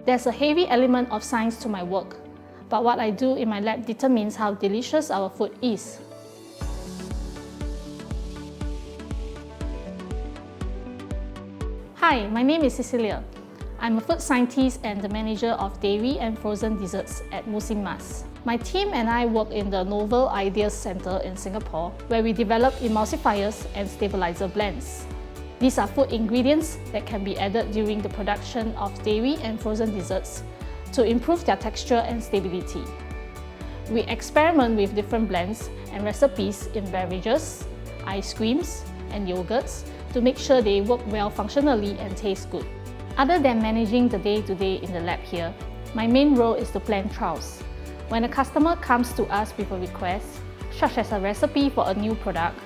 There's a heavy element of science to my work, but what I do in my lab determines how delicious our food is. Hi, my name is Cecilia. I'm a food scientist and the manager of dairy and frozen desserts at Musim Mas. My team and I work in the Novel Ideas Center in Singapore, where we develop emulsifiers and stabilizer blends. These are food ingredients that can be added during the production of dairy and frozen desserts to improve their texture and stability. We experiment with different blends and recipes in beverages, ice creams, and yogurts to make sure they work well functionally and taste good. Other than managing the day-to-day in the lab here, my main role is to plan trials. When a customer comes to us with a request, such as a recipe for a new product,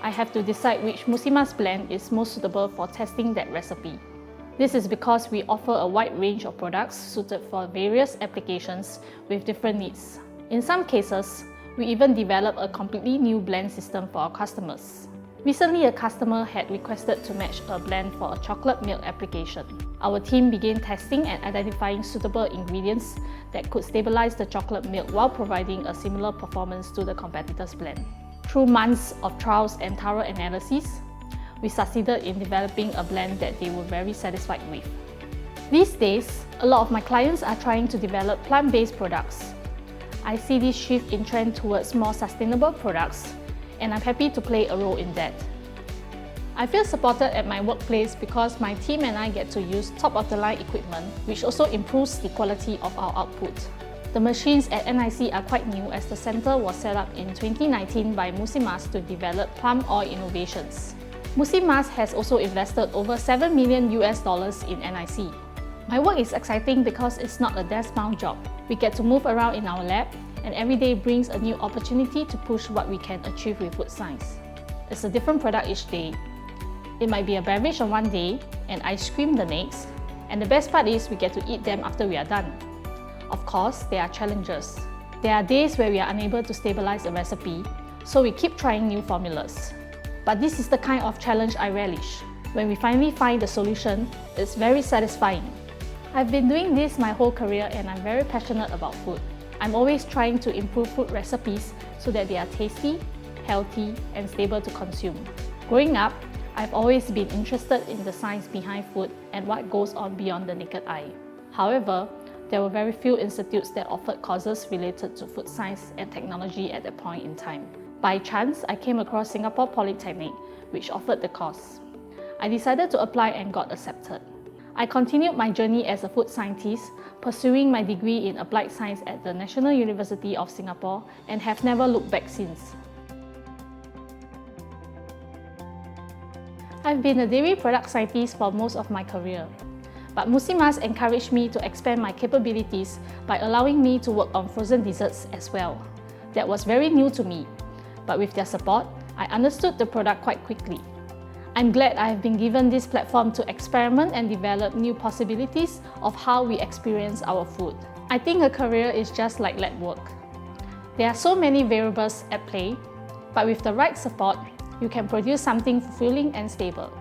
I have to decide which Musim Mas blend is most suitable for testing that recipe. This is because we offer a wide range of products suited for various applications with different needs. In some cases, we even develop a completely new blend system for our customers. Recently, a customer had requested to match a blend for a chocolate milk application. Our team began testing and identifying suitable ingredients that could stabilize the chocolate milk while providing a similar performance to the competitor's blend. Through months of trials and thorough analysis, we succeeded in developing a blend that they were very satisfied with. These days, a lot of my clients are trying to develop plant-based products. I see this shift in trend towards more sustainable products, and I'm happy to play a role in that. I feel supported at my workplace because my team and I get to use top-of-the-line equipment, which also improves the quality of our output. The machines at NIC are quite new as the center was set up in 2019 by Musim Mas to develop palm oil innovations. Musim Mas has also invested over $7 million in NIC. My work is exciting because it's not a desk-bound job. We get to move around in our lab, and every day brings a new opportunity to push what we can achieve with food science. It's a different product each day. It might be a beverage on one day and ice cream the next, and the best part is we get to eat them after we are done. Of course, there are challenges. There are days where we are unable to stabilize a recipe, so we keep trying new formulas. But this is the kind of challenge I relish. When we finally find the solution, it's very satisfying. I've been doing this my whole career and I'm very passionate about food. I'm always trying to improve food recipes so that they are tasty, healthy, and stable to consume. Growing up, I've always been interested in the science behind food and what goes on beyond the naked eye. However, there were very few institutes that offered courses related to food science and technology at that point in time. By chance, I came across Singapore Polytechnic, which offered the course. I decided to apply and got accepted. I continued my journey as a food scientist, pursuing my degree in applied science at the National University of Singapore and have never looked back since. I've been a dairy product scientist for most of my career, but Musim Mas encouraged me to expand my capabilities by allowing me to work on frozen desserts as well. That was very new to me, but with their support, I understood the product quite quickly. I'm glad I have been given this platform to experiment and develop new possibilities of how we experience our food. I think a career is just like lab work. There are so many variables at play, but with the right support, you can produce something fulfilling and stable.